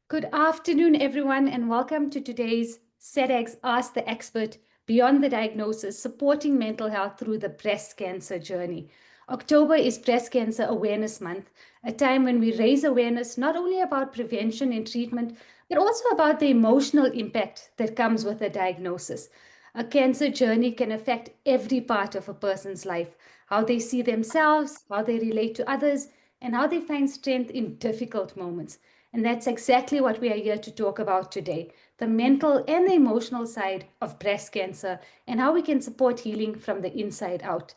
Good afternoon, everyone, and welcome to today's SADAG's Ask the Expert Beyond the Diagnosis, Supporting Mental Health Through the Breast Cancer Journey. October is Breast Cancer Awareness Month, a time when we raise awareness not only about prevention and treatment, but also about the emotional impact that comes with a diagnosis. A cancer journey can affect every part of a person's life, how they see themselves, how they relate to others, and how they find strength in difficult moments. And that's exactly what we are here to talk about today, the mental and the emotional side of breast cancer and how we can support healing from the inside out.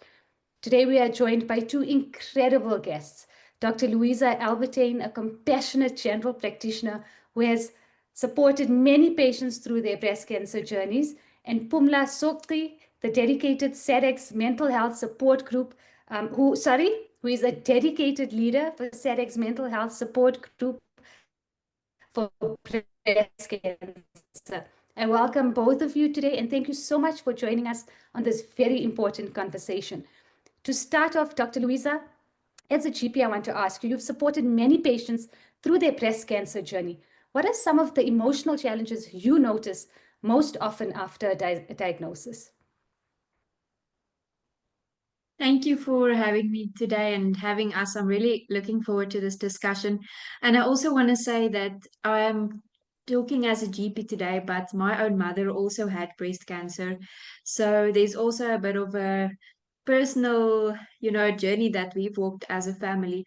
Today, we are joined by two incredible guests. Dr. Louisa Albertine, a compassionate general practitioner who has supported many patients through their breast cancer journeys, and Pumla Sokri, the dedicated SADAG's mental health support group, who is a dedicated leader for SADAG's mental health support group for breast cancer. I welcome both of you today and thank you so much for joining us on this very important conversation. To start off, Dr. Louisa, as a GP, I want to ask you, you've supported many patients through their breast cancer journey. What are some of the emotional challenges you notice most often after a diagnosis? Thank you for having me today and having us. I'm really looking forward to this discussion. And I also want to say that I am talking as a GP today, but my own mother also had breast cancer. So there's also a bit of a personal, journey that we've walked as a family.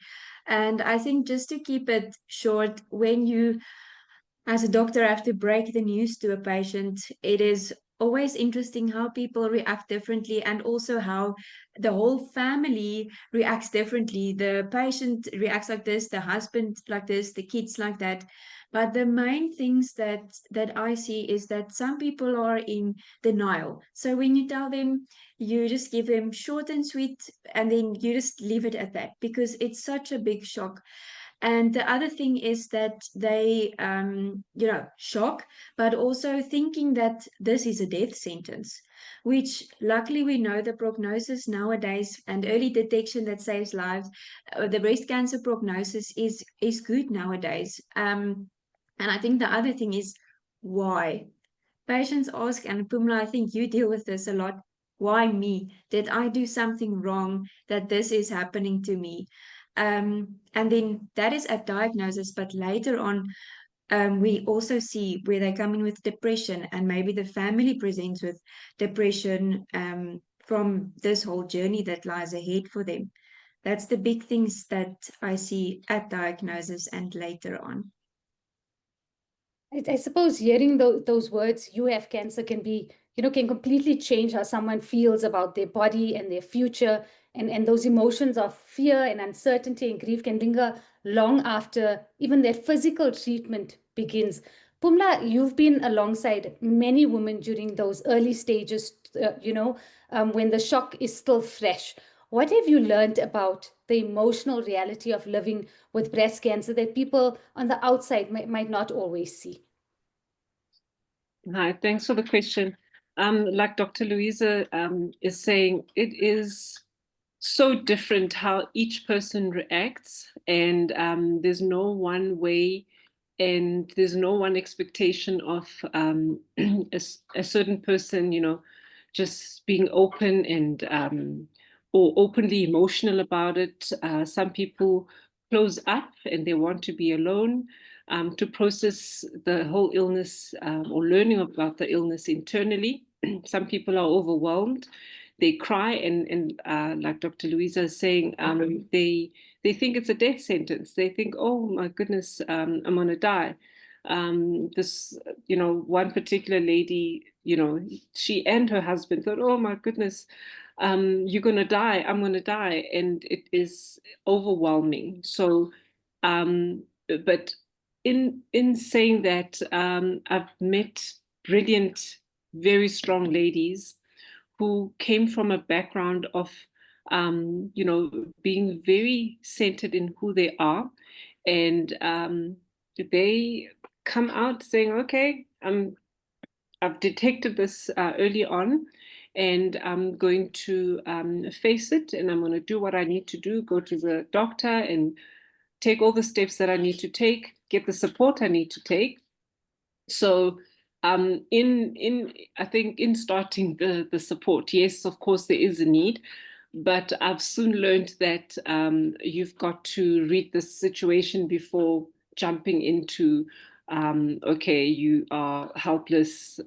And I think just to keep it short, when you as a doctor have to break the news to a patient, it is always interesting how people react differently and also how the whole family reacts differently. The patient reacts like this, the husband like this, the kids like that. But the main things that I see is that some people are in denial. So when you tell them, you just give them short and sweet, and then you just leave it at that because it's such a big shock. And the other thing is that they, shock, but also thinking that this is a death sentence, which luckily we know the prognosis nowadays and early detection that saves lives. The breast cancer prognosis is good nowadays. And I think the other thing is why. Patients ask, and Pumla, I think you deal with this a lot. Why me? Did I do something wrong that this is happening to me? And then that is a diagnosis, but later on, we also see where they come in with depression, and maybe the family presents with depression from this whole journey that lies ahead for them. That's the big things that I see at diagnosis and later on. I suppose hearing those words, you have cancer, can be, can completely change how someone feels about their body and their future. And those emotions of fear and uncertainty and grief can linger long after even their physical treatment begins. Pumla, you've been alongside many women during those early stages, when the shock is still fresh. What have you learned about the emotional reality of living with breast cancer that people on the outside might not always see? Hi, thanks for the question. Like Dr. Louisa is saying, it is so different how each person reacts, and there's no one way, and there's no one expectation of a certain person, just being open and or openly emotional about it. Some people close up and they want to be alone to process the whole illness or learning about the illness internally. Some people are overwhelmed. They cry and like Dr. Louisa is saying, they think it's a death sentence. They think, oh my goodness, I'm gonna die. This, one particular lady, she and her husband thought, oh my goodness, you're gonna die, I'm gonna die, and it is overwhelming. So, but in saying that, I've met brilliant, very strong ladies who came from a background of being very centered in who they are, and they come out saying, okay, I've detected this early on, and I'm going to face it, and I'm going to do what I need to do, go to the doctor and take all the steps that I need to take, get the support I need to take. So I think in starting the support, yes, of course there is a need, but I've soon learned that you've got to read the situation before jumping into okay, you are helpless.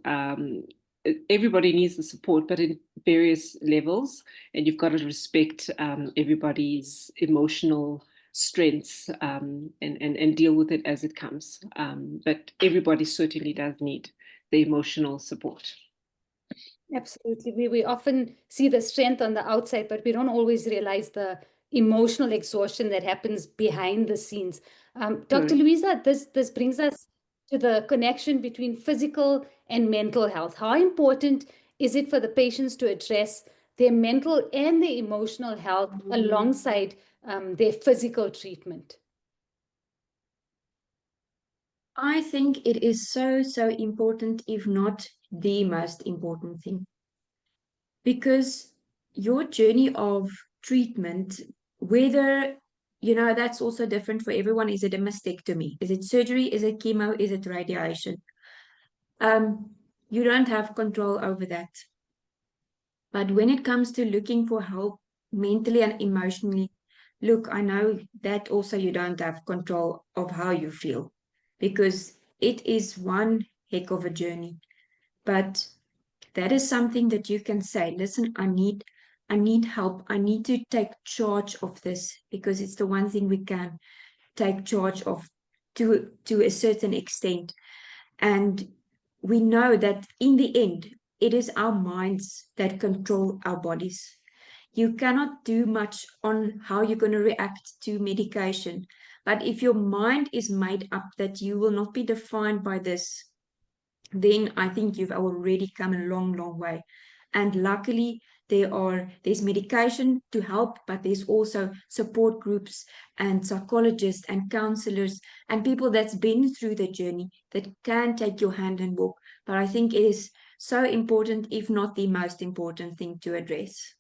Everybody needs the support, but in various levels, and you've got to respect everybody's emotional strengths and deal with it as it comes. But everybody certainly does need the emotional support. Absolutely. We often see the strength on the outside, but we don't always realize the emotional exhaustion that happens behind the scenes. Dr. Louisa, this brings us to the connection between physical and mental health. How important is it for the patients to address their mental and their emotional health alongside their physical treatment? I think it is so, so important, if not the most important thing. Because your journey of treatment, whether, that's also different for everyone. Is it a mastectomy? Is it surgery? Is it chemo? Is it radiation? You don't have control over that. But when it comes to looking for help mentally and emotionally, look, I know that also you don't have control of how you feel, because it is one heck of a journey. But that is something that you can say, listen, I need help. I need to take charge of this, because it's the one thing we can take charge of to a certain extent. And we know that in the end, it is our minds that control our bodies. You cannot do much on how you're going to react to medication. But if your mind is made up that you will not be defined by this, then I think you've already come a long, long way. And luckily, there's medication to help, but there's also support groups and psychologists and counselors and people that's been through the journey that can take your hand and walk. But I think it is so important, if not the most important thing to address.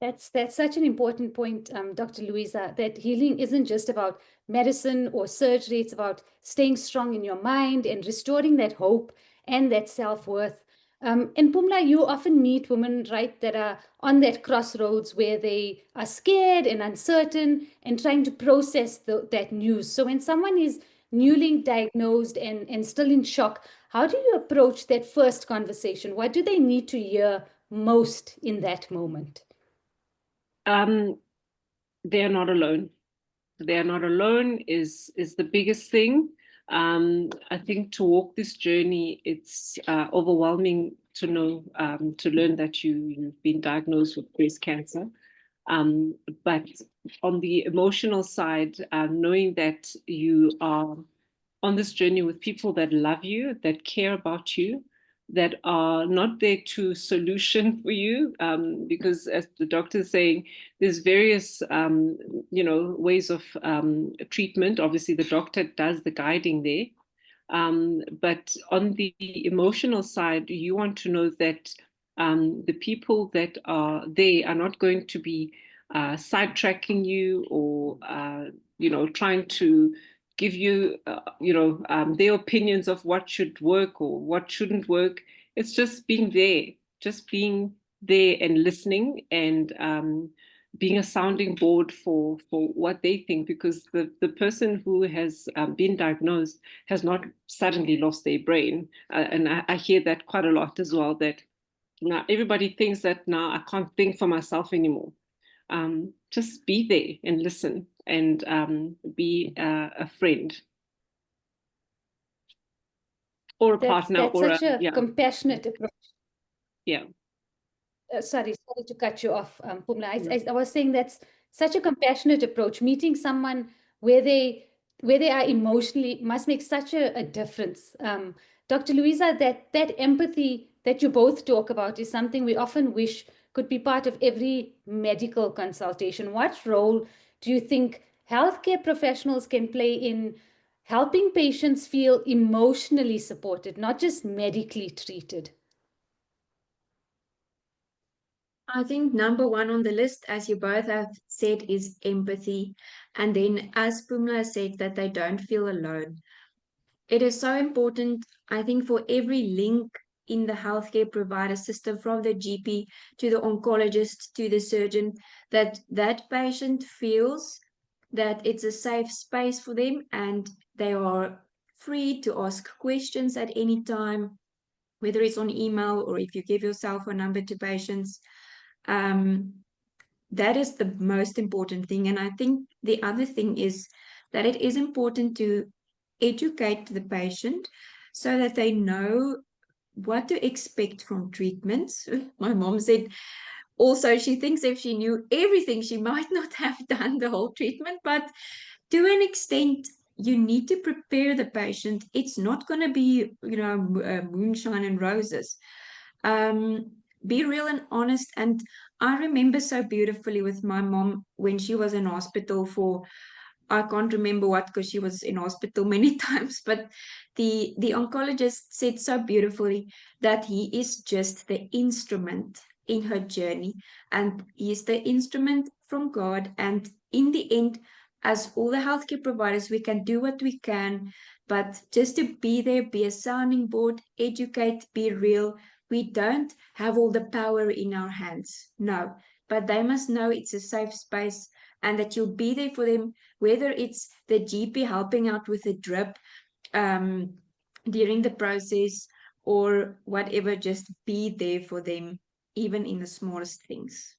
That's such an important point, Dr. Louisa, that healing isn't just about medicine or surgery. It's about staying strong in your mind and restoring that hope and that self-worth. And Pumla, you often meet women, right, that are on that crossroads where they are scared and uncertain and trying to process that news. So when someone is newly diagnosed and still in shock, how do you approach that first conversation? What do they need to hear most in that moment? They are not alone. They are not alone is the biggest thing. I think to walk this journey, it's overwhelming to know, to learn that you've been diagnosed with breast cancer. But on the emotional side, knowing that you are on this journey with people that love you, that care about you, that are not there to solution for you, because as the doctor is saying, there's various ways of treatment. Obviously the doctor does the guiding there, but on the emotional side, you want to know that the people that are there are not going to be sidetracking you or trying to give you their opinions of what should work or what shouldn't work. It's just being there and listening, and being a sounding board for what they think, because the person who has been diagnosed has not suddenly lost their brain. And I hear that quite a lot as well, that now everybody thinks that now I can't think for myself anymore. Just be there and listen, and be a friend or a partner, That's or such a compassionate approach. Yeah. Sorry to cut you off, Pumla. Yeah. I was saying that's such a compassionate approach. Meeting someone where they are emotionally must make such a difference. Dr. Louisa, that empathy that you both talk about is something we often wish could be part of every medical consultation. What role do you think healthcare professionals can play in helping patients feel emotionally supported, not just medically treated? I think number one on the list, as you both have said, is empathy. And then, as Pumla said, that they don't feel alone. It is so important, I think, for every link in the healthcare provider system, from the GP to the oncologist to the surgeon, that that patient feels that it's a safe space for them and they are free to ask questions at any time, whether it's on email or if you give your cell phone number to patients. Um, that is the most important thing. And I think the other thing is that it is important to educate the patient so that they know what to expect from treatments. My mom said also she thinks if she knew everything, she might not have done the whole treatment, but to an extent, you need to prepare the patient. It's not going to be, moonshine and roses. Um, be real and honest. And I remember so beautifully with my mom when she was in hospital for, I can't remember what, because she was in hospital many times, but the oncologist said so beautifully that he is just the instrument in her journey, and he is the instrument from God. And in the end, as all the healthcare providers, we can do what we can, but just to be there, be a sounding board, educate, be real. We don't have all the power in our hands, no, but they must know it's a safe space and that you'll be there for them, whether it's the GP helping out with a drip um, during the process or whatever, just be there for them, even in the smallest things.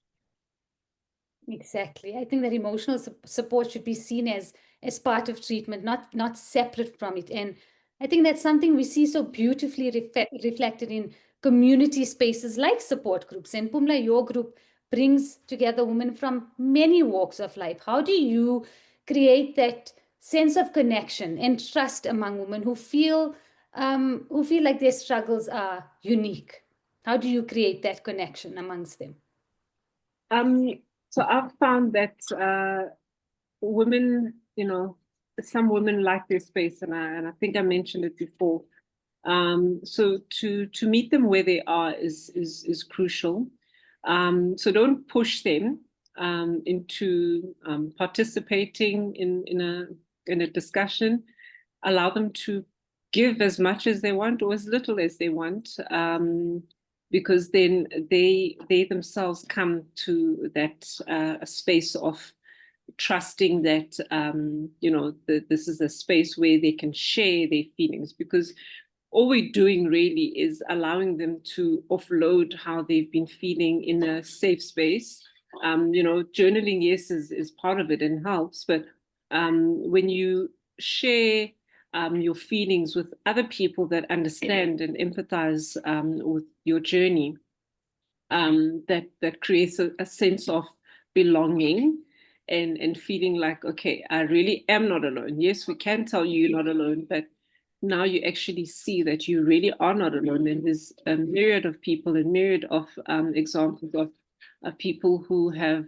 Exactly. I think that emotional support should be seen as part of treatment, not separate from it. And I think that's something we see so beautifully reflected in community spaces like support groups. And Pumla, your group brings together women from many walks of life. How do you create that sense of connection and trust among women who feel like their struggles are unique? How do you create that connection amongst them? Um, so I've found that women, some women like their space, and I think I mentioned it before. So to meet them where they are is crucial. So don't push them into participating in a discussion. Allow them to give as much as they want or as little as they want, because then they themselves come to that space of trusting that this is a space where they can share their feelings, because all we're doing really is allowing them to offload how they've been feeling in a safe space. Journaling, yes, is part of it and helps, but when you share your feelings with other people that understand and empathize with your journey, that creates a sense of belonging and feeling like, okay, I really am not alone. Yes, we can tell you you're not alone, but now you actually see that you really are not alone. And there's a myriad of people and myriad of examples of people who have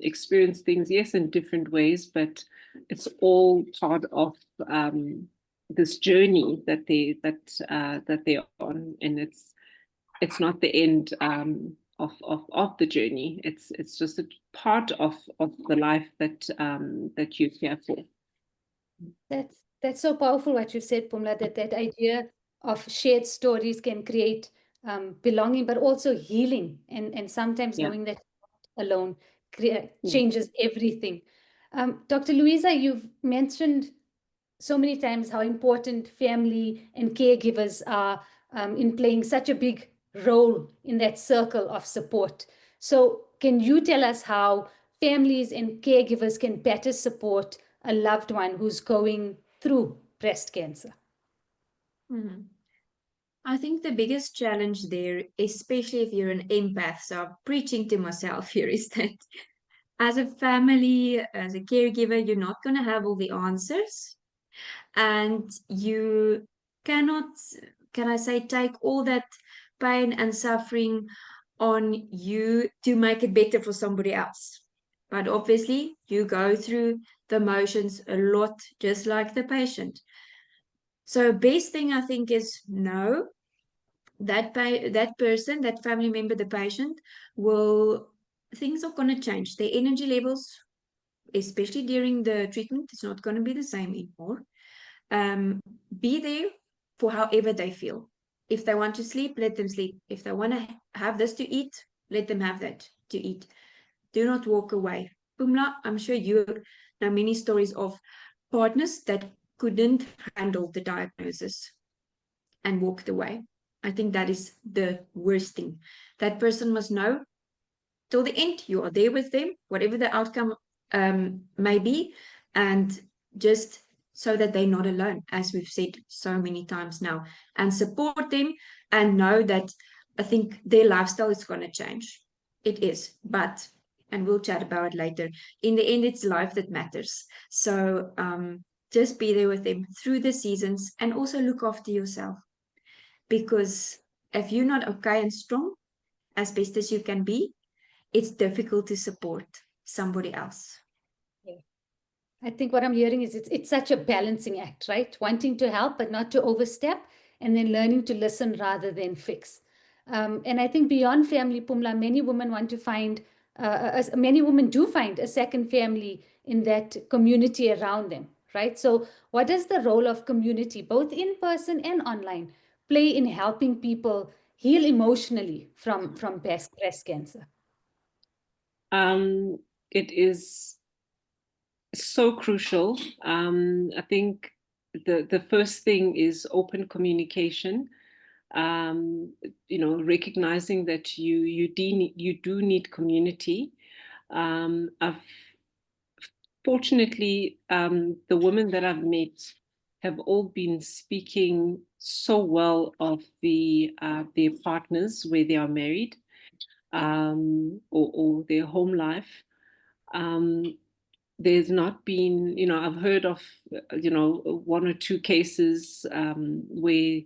experienced things, yes, in different ways, but it's all part of this journey that they're on, and it's not the end of the journey. It's just a part of the life that you're here for. That's so powerful what you said, Pumla, that idea of shared stories can create belonging, but also healing. And sometimes Yeah. knowing that you're not alone changes everything. Dr. Louisa, you've mentioned so many times how important family and caregivers are in playing such a big role in that circle of support. So, can you tell us how families and caregivers can better support a loved one who's going through breast cancer? Mhm. I think the biggest challenge there, especially if you're an empath, so I'm preaching to myself here, is that as a family, as a caregiver, you're not going to have all the answers. And you cannot, can I say, take all that pain and suffering on you to make it better for somebody else. But obviously, you go through the motions a lot, just like the patient. So, best thing I think is know that person, that family member, the patient things are going to change. Their energy levels, especially during the treatment, it's not going to be the same anymore. Be there for however they feel. If they want to sleep, let them sleep. If they want to have this to eat, let them have that to eat. Do not walk away. Pumla, I'm sure you know many stories of partners that couldn't handle the diagnosis and walked away. I think that is the worst thing. That person must know till the end you are there with them, whatever the outcome may be, and just so that they're not alone, as we've said so many times now, and support them and know that I think their lifestyle is going to change. It is, but, and we'll chat about it later, in the end, it's life that matters. So just be there with them through the seasons and also look after yourself. Because if you're not okay and strong, as best as you can be, it's difficult to support somebody else. Yeah. I think what I'm hearing is it's such a balancing act, right? Wanting to help, but not to overstep, and then learning to listen rather than fix. And I think beyond family, Pumla, many women want to find, many women do find a second family in that community around them, right? So, what does the role of community, both in person and online, play in helping people heal emotionally from breast cancer? It is so crucial. I think the first thing is open communication. Recognizing that you do need community. I've Fortunately, the women that I've met have all been speaking so well of their partners where they are married, or their home life. There's not been, I've heard of, one or two cases where,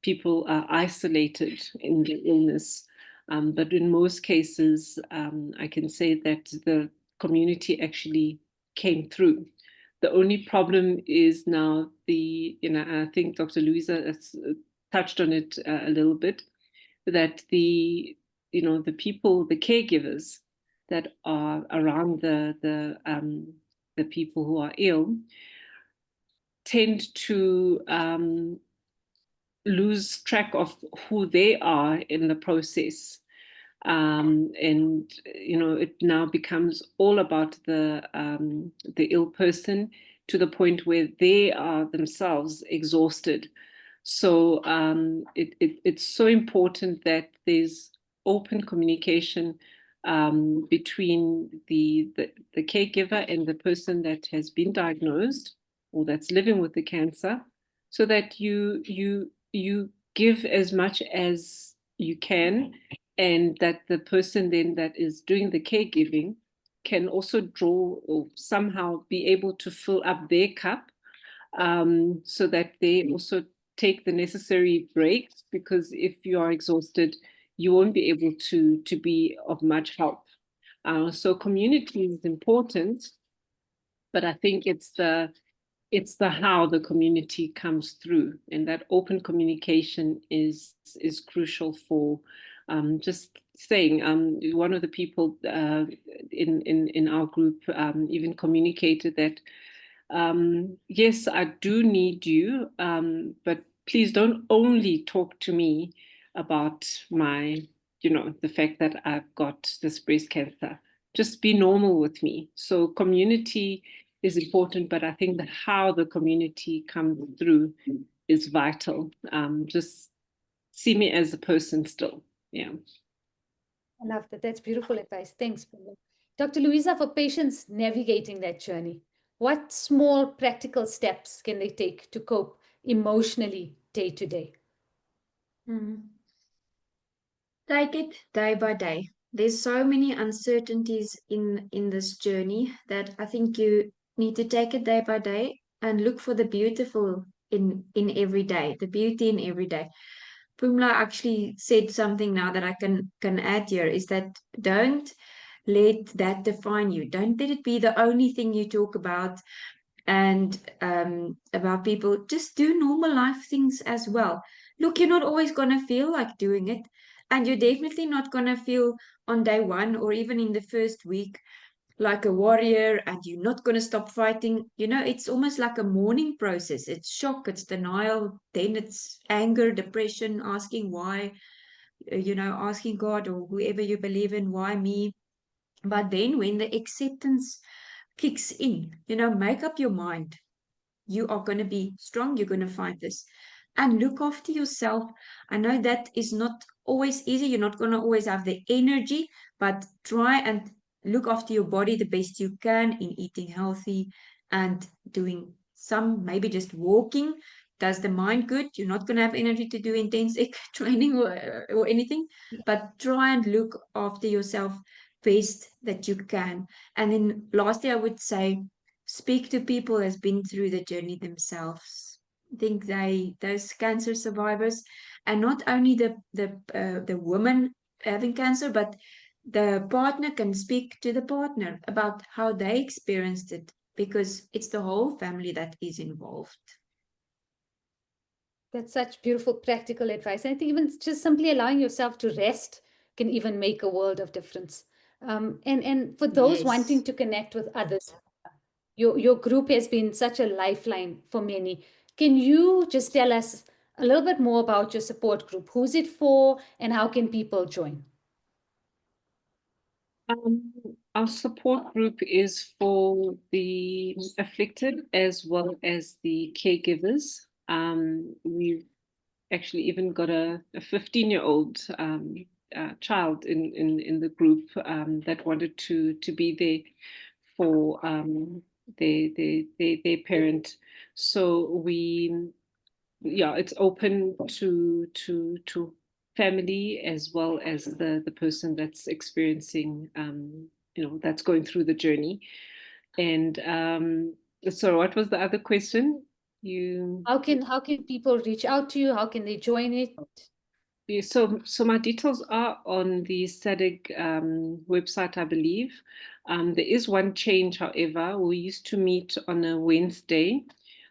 people are isolated in the illness. But in most cases, I can say that the community actually came through. The only problem is now I think Dr. Louisa has touched on it a little bit, that the people, the caregivers that are around the people who are ill tend to lose track of who they are in the process. And it now becomes all about the ill person, to the point where they are themselves exhausted. So it's so important that there's open communication between the caregiver and the person that has been diagnosed or that's living with the cancer, so that you give as much as you can, and that the person then that is doing the caregiving can also draw or somehow be able to fill up their cup, so that they also take the necessary breaks, because if you are exhausted, you won't be able to be of much help. So community is important, but I think it's the how the community comes through, and that open communication is crucial for just saying. One of the people in our group even communicated that, yes, I do need you, but please don't only talk to me about the fact that I've got this breast cancer. Just be normal with me. So community is important, but I think that how the community comes through is vital. Just see me as a person still. Yeah. I love that. That's beautiful advice. Thanks, Pumla. Dr. Louisa, for patients navigating that journey, what small practical steps can they take to cope emotionally day to day? Take it day by day. There's so many uncertainties in this journey that I think you need to take it day by day and look for the beautiful in every day, the beauty in every day. Pumla actually said something now that I can add here, is that don't let that define you. Don't let it be the only thing you talk about and about people. Just do normal life things as well. look, you're not always going to feel like doing it. And you're definitely not going to feel on day one or even in the first week like a warrior, and you're not going to stop fighting. It's almost like a mourning process. It's shock, it's denial, then it's anger, depression, asking why, asking God or whoever you believe in, why me? But then when the acceptance kicks in, make up your mind. You are going to be strong. You're going to fight this. And look after yourself. I know that is not always easy. You're not going to always have the energy, but try and look after your body the best you can in eating healthy and doing some, maybe just walking. Does the mind good. You're not going to have energy to do intense training or anything, but try and look after yourself best that you can. And then lastly, I would say, speak to people who has been through the journey themselves. I think those cancer survivors, and not only the woman having cancer, but the partner can speak to the partner about how they experienced it, because it's the whole family that is involved. That's such beautiful practical advice. And I think even just simply allowing yourself to rest can even make a world of difference. And for those Yes. wanting to connect with others, your group has been such a lifeline for many. Can you just tell us a little bit more about your support group? Who's it for, and how can people join? Our support group is for the afflicted as well as the caregivers. We've actually even got a 15-year-old child in the group that wanted to be there for their parent. So it's open to family as well as the person that's experiencing that's going through the journey. And so what was the other question? You How can people reach out to you? How can they join it? Yeah, so my details are on the SADAG website, I believe. There is one change, however. We used to meet on a Wednesday.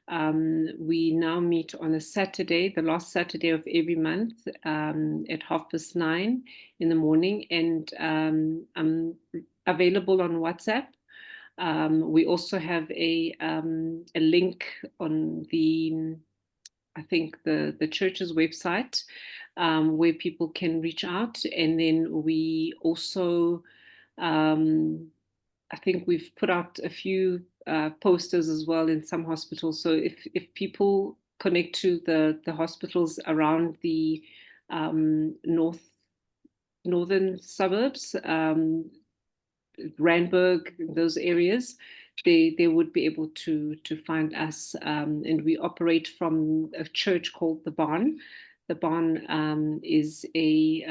We now meet on a Saturday, the last Saturday of every month, at 9:30 in the morning, and I'm available on WhatsApp. We also have a link on I think the church's website, where people can reach out. And then we also, I think we've put out a few posters as well in some hospitals. So if people connect to the hospitals around the northern suburbs, Randburg, those areas, they would be able to find us. And we operate from a church called the Barn. The Barn is a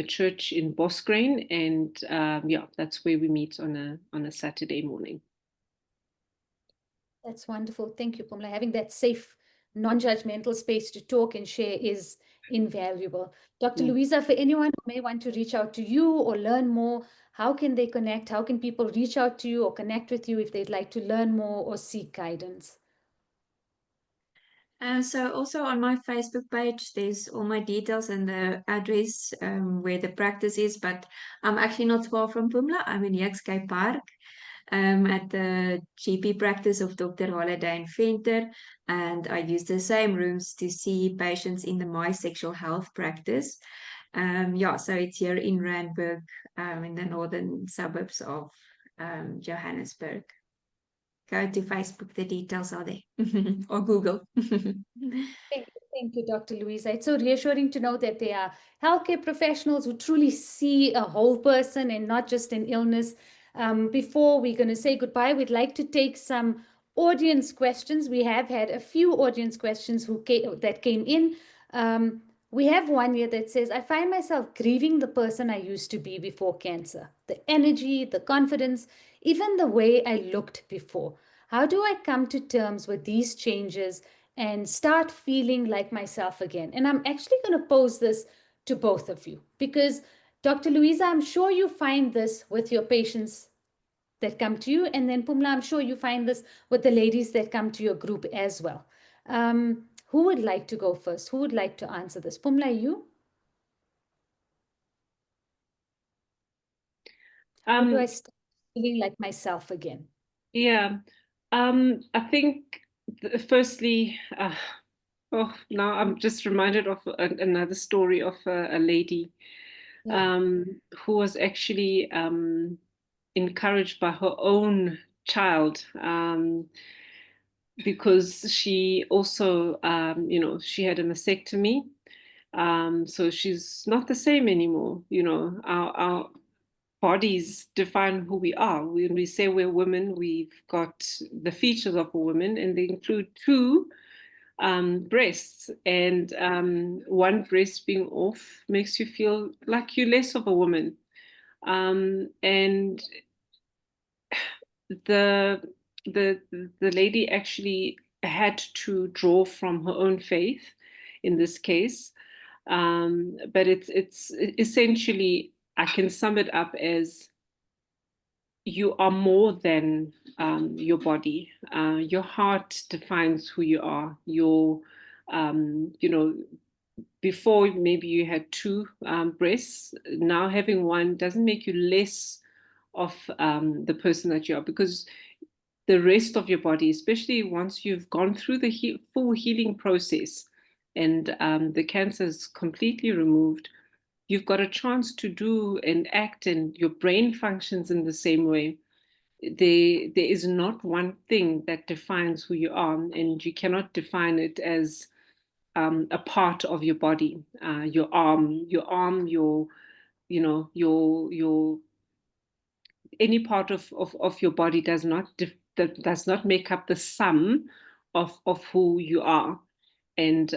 church in Bosgrain, and that's where we meet on a Saturday morning. That's wonderful. Thank you, Pumla. Having that safe, non-judgmental space to talk and share is invaluable. Dr. Louisa, for anyone who may want to reach out to you or learn more, how can they connect? How can people reach out to you or connect with you if they'd like to learn more or seek guidance? So also on my Facebook page, there's all my details and the address where the practice is, but I'm actually not far from Pumla. I'm in Yaxkay Park. At the GP practice of Dr. Holiday and Venter, and I use the same rooms to see patients in the My Sexual Health practice. So it's here in Randburg, in the northern suburbs of Johannesburg. Go to Facebook, the details are there, or Google. Thank you, Dr. Louisa. It's so reassuring to know that there are healthcare professionals who truly see a whole person and not just an illness. Before we're going to say goodbye, we'd like to take some audience questions. We have had a few audience questions that came in. We have one here that says, I find myself grieving the person I used to be before cancer. The energy, the confidence, even the way I looked before. How do I come to terms with these changes and start feeling like myself again? And I'm actually going to pose this to both of you because, Dr. Louisa, I'm sure you find this with your patients that come to you. And then Pumla, I'm sure you find this with the ladies that come to your group as well. Who would like to go first? Who would like to answer this? Pumla, you? How do I start feeling like myself again? Yeah. I think firstly, oh, now I'm just reminded of another story of a lady Yeah. who was actually encouraged by her own child, because she also, she had a mastectomy. So she's not the same anymore. Our bodies define who we are. When we say we're women, we've got the features of a woman, and they include two breasts. And one breast being off makes you feel like you're less of a woman. And the the lady actually had to draw from her own faith in this case. But it's essentially, I can sum it up as, you are more than your body. Your heart defines who you are. Before maybe you had two breasts. Now having one doesn't make you less of the person that you are, because the rest of your body, especially once you've gone through the full healing process and the cancer is completely removed, you've got a chance to do and act, and your brain functions in the same way. There is not one thing that defines who you are, and you cannot define it as a part of your body. Your any part of your body does not make up the sum of who you are. And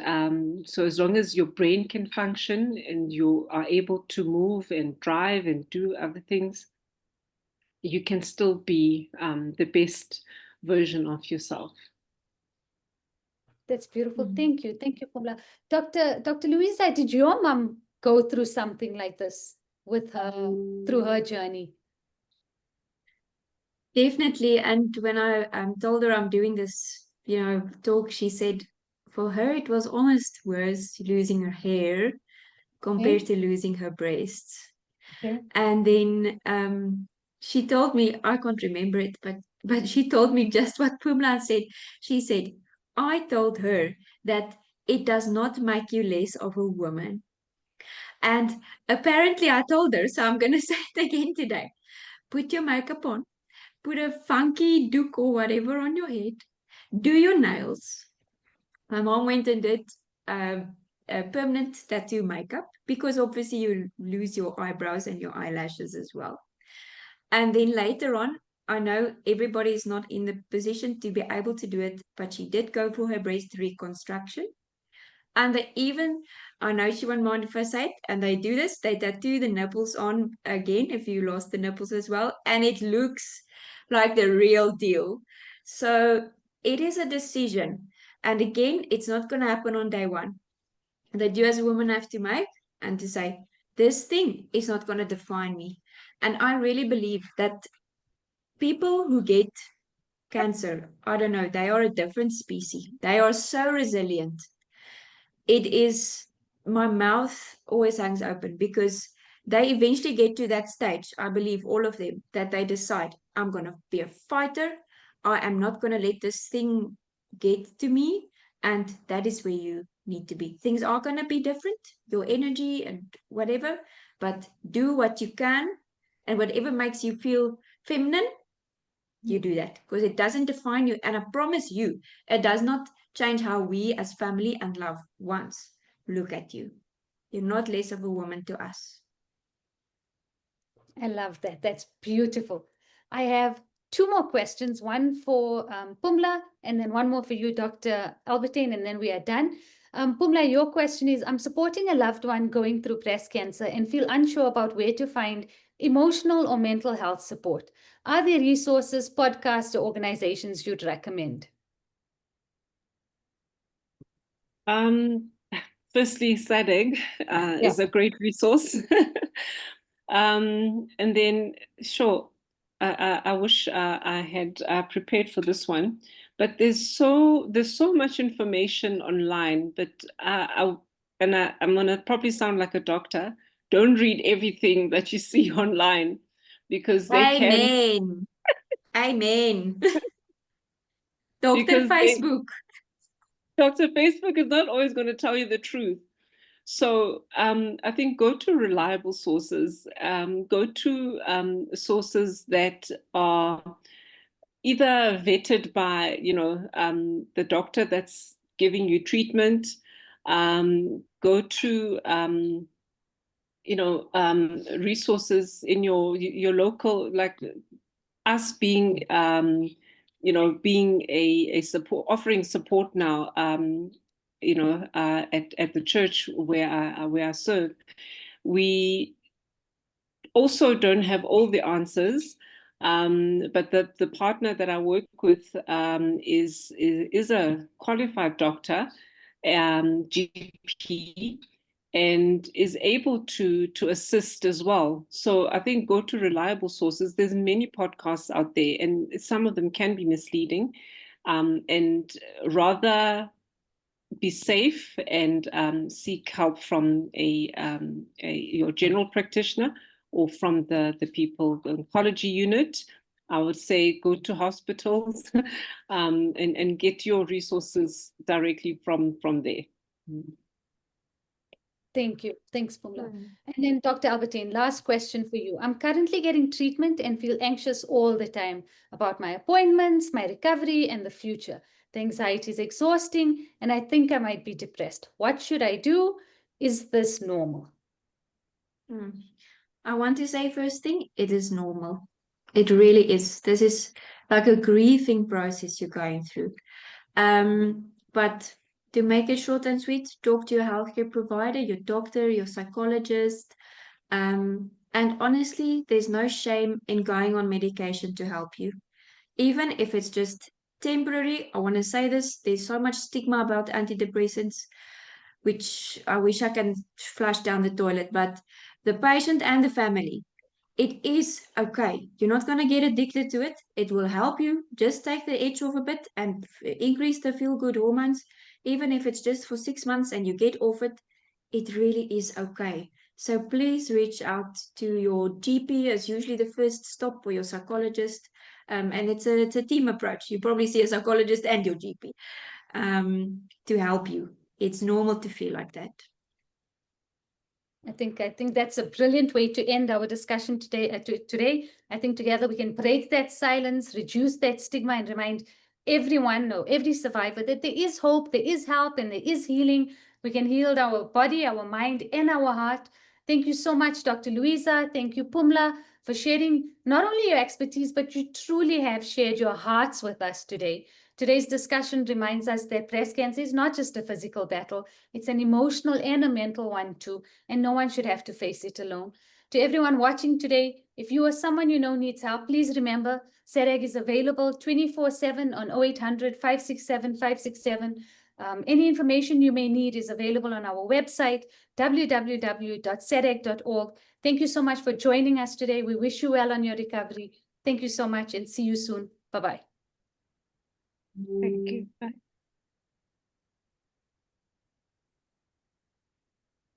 so as long as your brain can function and you are able to move and drive and do other things, you can still be the best version of yourself. That's beautiful. Thank you. Thank you, Pumla. Dr. Louisa, did your mom go through something like this with her, through her journey? Definitely. And when I told her I'm doing this, talk, she said for her it was almost worse losing her hair compared Okay. to losing her breasts. Okay. And then she told me, I can't remember it, but she told me just what Pumla said. She said, I told her that it does not make you less of a woman. And apparently I told her, so I'm going to say it again today. Put your makeup on, put a funky doek or whatever on your head, do your nails. My mom went and did a permanent tattoo makeup because obviously you lose your eyebrows and your eyelashes as well. And then later on, I know everybody is not in the position to be able to do it, but she did go for her breast reconstruction. And they even, I know she won't mind if I say it, and they do this, they tattoo the nipples on again if you lost the nipples as well, and it looks like the real deal. So it is a decision. And again, it's not going to happen on day one. That you as a woman have to make and to say, this thing is not going to define me. And I really believe that people who get cancer, I don't know, they are a different species. They are so resilient. It is, my mouth always hangs open because they eventually get to that stage, I believe all of them, that they decide, I'm going to be a fighter. I am not going to let this thing get to me. And that is where you need to be. Things are going to be different, your energy and whatever, but do what you can, and whatever makes you feel feminine, you do that because it doesn't define you. And I promise you, it does not change how we as family and loved ones look at you. You're not less of a woman to us. I love that. That's beautiful. I have two more questions, one for Pumla and then one more for you, Dr. Albertine, and then we are done. Pumla, your question is, I'm supporting a loved one going through breast cancer and feel unsure about where to find emotional or mental health support. Are there resources, podcasts, or organizations you'd recommend? Firstly, SADAG is a great resource. And then, sure, I wish I had prepared for this one, but there's so much information online. But I'm gonna probably sound like a doctor. Don't read everything that you see online, because they can Amen. Amen. Dr. because Facebook. Dr. Facebook is not always going to tell you the truth. So I think go to reliable sources. Go to sources that are either vetted by, the doctor that's giving you treatment. Go to, resources in your local, like us being, being a support, offering support now, at the church where I serve. We also don't have all the answers, but the partner that I work with is a qualified doctor, GP, and is able to assist as well. So I think go to reliable sources. There's many podcasts out there, and some of them can be misleading, and rather be safe and seek help from your general practitioner or from the people, the oncology unit. I would say go to hospitals and get your resources directly from there. Thank you. Thanks, Pumla. And then Dr. Albertine, last question for you. I'm currently getting treatment and feel anxious all the time about my appointments, my recovery, and the future. The anxiety is exhausting, and I think I might be depressed. What should I do? Is this normal? I want to say first thing, it is normal. It really is. This is like a grieving process you're going through. But to make it short and sweet, talk to your healthcare provider, your doctor, your psychologist. And honestly, there's no shame in going on medication to help you. Even if it's just temporary, I want to say this, there's so much stigma about antidepressants, which I wish I can flush down the toilet, but the patient and the family, it is okay. You're not going to get addicted to it. It will help you. Just take the edge off a bit and increase the feel-good hormones. Even if it's just for 6 months and you get off it, it really is okay. So please reach out to your GP as usually the first stop, or your psychologist. And it's a team approach. You probably see a psychologist and your GP to help you. It's normal to feel like that. I think that's a brilliant way to end our discussion today. Today, I think together we can break that silence, reduce that stigma, and remind everyone, every survivor, that there is hope, there is help, and there is healing. We can heal our body, our mind, and our heart. Thank you so much, Dr. Louisa. Thank you, Pumla, for sharing not only your expertise, but you truly have shared your hearts with us today. Today's discussion reminds us that breast cancer is not just a physical battle, it's an emotional and a mental one too, and no one should have to face it alone. To everyone watching today, if you or someone you know needs help, please remember SADAG is available 24/7 on 0800 567 567. Any information you may need is available on our website, www.sadag.org. Thank you so much for joining us today. We wish you well on your recovery. Thank you so much and see you soon. Bye-bye. Thank you. Bye.